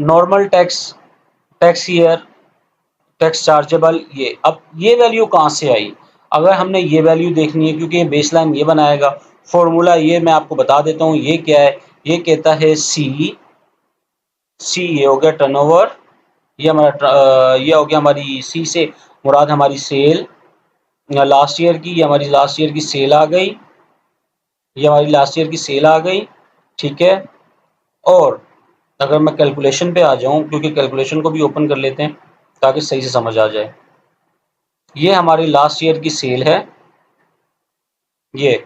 Normal tax, tax year, tax chargeable, ये अब ये वैल्यू कहाँ से आई? अगर हमने ये वैल्यू देखनी है, क्योंकि ये बेसलाइन ये बनाएगा, फॉर्मूला ये मैं आपको बता देता हूँ ये क्या है। ये कहता है सी ये हो गया टर्नओवर, ये हमारा ये हो गया हमारी सी से मुराद हमारी सेल लास्ट ईयर की, ये हमारी लास्ट ईयर की सेल आ गई, ये हमारी लास्ट ईयर की सेल आ गई, ठीक है। और अगर मैं कैलकुलेशन पे आ जाऊं, क्योंकि कैलकुलेशन को भी ओपन कर लेते हैं ताकि सही से समझ आ जाए। ये हमारी लास्ट ईयर की सेल है ये,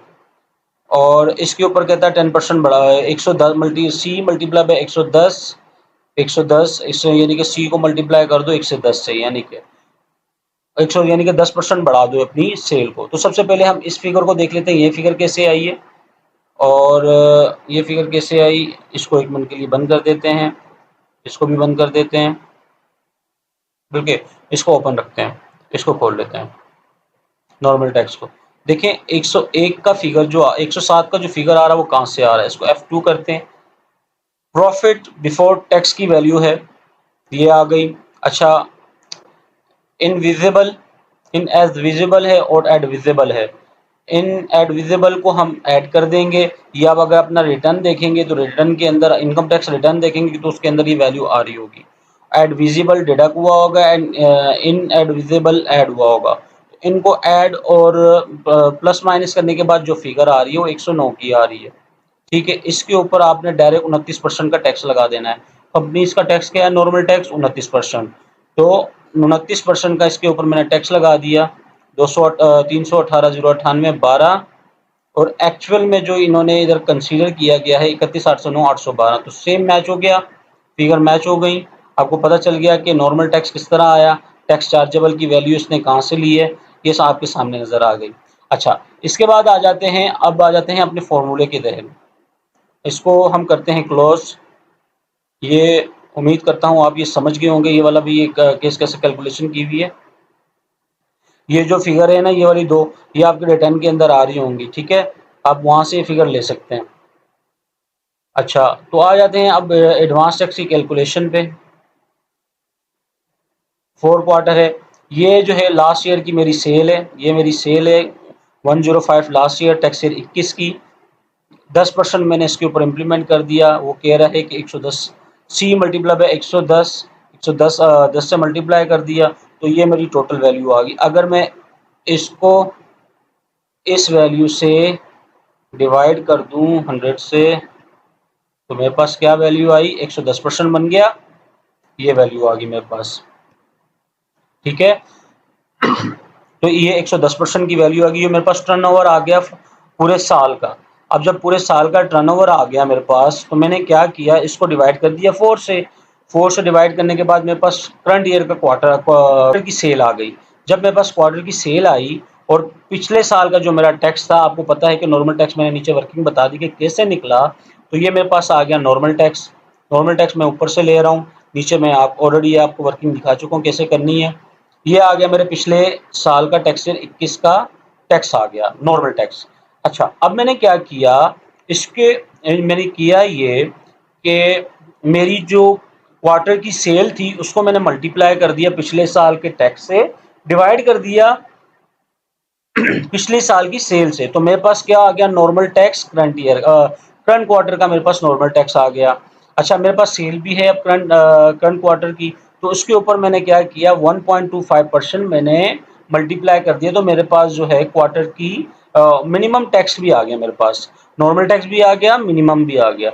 और इसके ऊपर कहता है 10% बढ़ा है, 110 सी मल्टीप्लाई बाय 110, 110 इससे यानी कि सी को मल्टीप्लाई कर दो 110 से, यानी कि 100 यानी कि 10% बढ़ा दो अपनी सेल को। तो सबसे पहले हम इस फिगर को देख लेते हैं, ये फिगर कैसे आई है और ये फिगर कैसे आई। इसको 1 मिनट के लिए बंद कर देते हैं, इसको भी बंद कर देते हैं, बिल्कुल इसको ओपन रखते हैं, इसको खोल लेते हैं नॉर्मल टैक्स को। देखें 101 का फिगर जो 107 का जो फिगर आ रहा है वो कहाँ से आ रहा है, इसको F2 करते हैं। प्रॉफिट बिफोर टैक्स की वैल्यू है, ये आ गई। अच्छा, इनविजिबल, इन एज विजिबल है और एड विजिबल है। इन एड विजिबल को हम ऐड कर देंगे, या अगर अपना रिटर्न देखेंगे तो रिटर्न के अंदर इनकम टैक्स रिटर्न देखेंगे तो उसके अंदर ये वैल्यू आ रही होगी। एड विजिबल डिडक्ट हुआ होगा and invisible add हुआ होगा। इनको ऐड और प्लस माइनस करने के बाद जो फिगर आ रही है वो 109 की आ रही है, ठीक है। इसके ऊपर आपने डायरेक्ट 29% का टैक्स लगा देना है। कंपनीज का टैक्स क्या है, नॉर्मल टैक्स 29%। तो 29% का इसके ऊपर मैंने टैक्स लगा दिया, 318,098 और एक्चुअल में जो इन्होंने इधर कंसीडर किया गया है 31,809,812, तो सेम मैच हो गया, फिगर मैच हो गई। आपको पता चल गया कि नॉर्मल टैक्स किस तरह आया, टैक्स चार्जेबल की वैल्यू इसने कहाँ से ली है, ये सब आपके सामने नज़र आ गई। अच्छा, इसके बाद आ जाते हैं अपने फॉर्मूले के तहत। इसको हम करते हैं क्लोज। ये उम्मीद करता हूँ आप ये समझ गए होंगे, ये वाला भी एक केस कैसे कैलकुलेशन की हुई है। ये जो फिगर है ना, ये वाली दो, ये आपके रिटर्न के अंदर आ रही होंगी, ठीक है। आप वहाँ से फिगर ले सकते हैं। अच्छा, तो आ जाते हैं अब एडवांस टैक्स की कैलकुलेशन पे। 4 क्वार्टर है, ये जो है लास्ट ईयर की मेरी सेल है, ये मेरी सेल है 105 लास्ट ईयर, टैक्स ईयर 21 की। 10% मैंने इसके ऊपर इम्प्लीमेंट कर दिया। वो कह रहा है कि 110 सी मल्टीप्लाई बाय 110, 110 10 से मल्टीप्लाई कर दिया, तो ये मेरी टोटल वैल्यू आ गई। अगर मैं इसको इस वैल्यू से डिवाइड कर दूं 100 से, तो मेरे पास क्या वैल्यू आई, 110% बन गया, ये वैल्यू आ गई मेरे पास, ठीक है। तो ये 110% की वैल्यू आ गई, ये मेरे पास टर्नओवर आ गया पूरे साल का। अब जब पूरे साल का टर्नओवर आ गया मेरे पास, तो मैंने क्या किया, इसको डिवाइड कर दिया 4 से। 4 से डिवाइड करने के बाद मेरे पास करंट ईयर का क्वार्टर की सेल आ गई। जब मेरे पास क्वार्टर की सेल आई और पिछले साल का जो मेरा टैक्स था, आपको पता है कि नॉर्मल टैक्स मैंने नीचे वर्किंग बता दी कि कैसे निकला, तो ये मेरे पास आ गया नॉर्मल टैक्स। नॉर्मल टैक्स मैं ऊपर से ले रहा हूँ, नीचे मैं आप ऑलरेडी आपको वर्किंग दिखा चुका हूँ कैसे करनी है। ये आ गया मेरे पिछले साल का टैक्स ईयर 21 का टैक्स आ गया, नॉर्मल टैक्स। अच्छा, अब मैंने क्या किया, मैंने किया ये कि मेरी जो क्वार्टर की सेल थी उसको मैंने मल्टीप्लाई कर दिया पिछले साल के टैक्स से, डिवाइड कर दिया पिछले साल की सेल से, तो मेरे पास क्या आ गया, normal tax current year current quarter का मेरे पास नॉर्मल टैक्स आ गया। अच्छा, मेरे पास सेल भी है अब करंट क्वार्टर की, तो उसके ऊपर मैंने क्या किया, 1.25% मैंने मल्टीप्लाई कर दिया, तो मेरे पास जो है क्वार्टर की मिनिमम टैक्स भी आ गया, मेरे पास नॉर्मल टैक्स भी आ गया, मिनिमम भी आ गया।